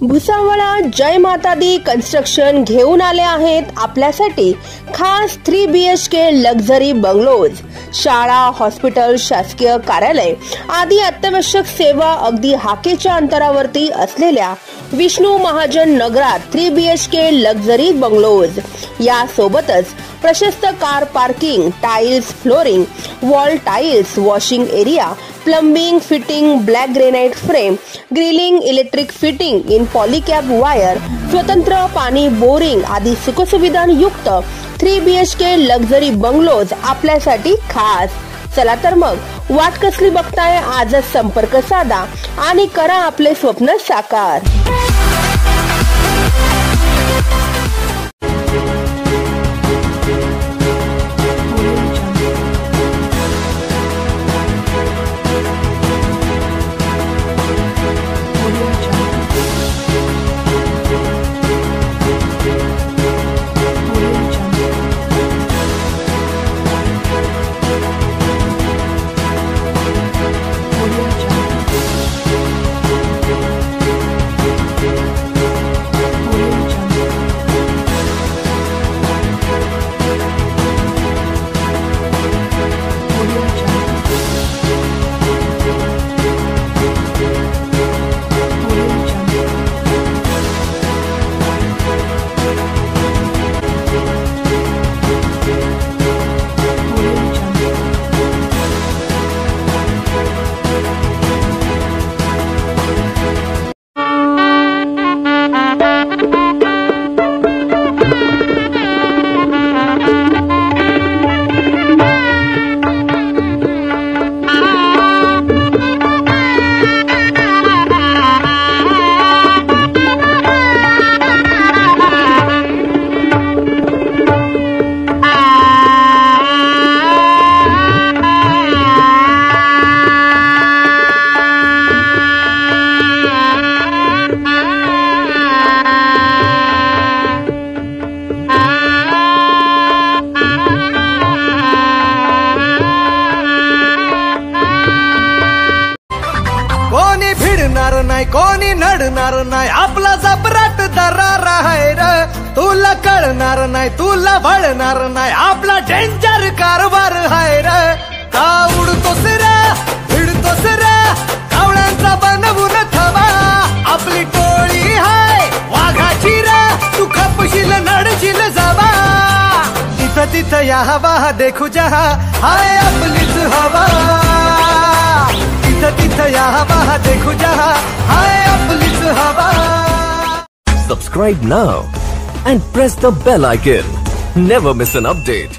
भुसावळा जय माता दी कन्स्ट्रक्शन घेऊन आले आहेत आपल्यासाठी खास 3 BHK लक्झरी बंगलोज। शाळा, हॉस्पिटल, शासकीय कार्यालय आदी अत्यावश्यक सेवा अगदी हाकेच्या अंतरावरती असलेल्या विष्णू महाजन नगरात 3 BHK लक्झरी बंगलोज। या सोबतच प्रशस्त car parking, tiles flooring, wall tiles, washing area, plumbing, fitting, black granite frame, grilling, electric fitting in Polycab wire, स्वतंत्र पाणी बोरिंग आदी सुखसुविधांयुक्त 3 BHK लक्झरी बंगलोज आपल्यासाठी खास। चला तर मग वाट कसली बघताय, आजच संपर्क साधा आणि करा आपले स्वप्न साकार। कोणी नडणार नाही, आपला जबराट दरार आहे रे। तुला कळणार नाही, तुला वळणार नाही, आपला डेंजर कारभार आहे रे। का उडतोस रे, भिडतोस रे, कावळ्यांचा बनवून ठेवा। आपली टोळी हाय वाघाची रे, तू खपशील नडशील जावा। तिथं तिथं या हवा देखू जहा, हाय आपलीच हवा। तिथं या हवा देखू जहा, हाय आपलीच हवा। Subscribe now and press the bell icon. Never miss an update.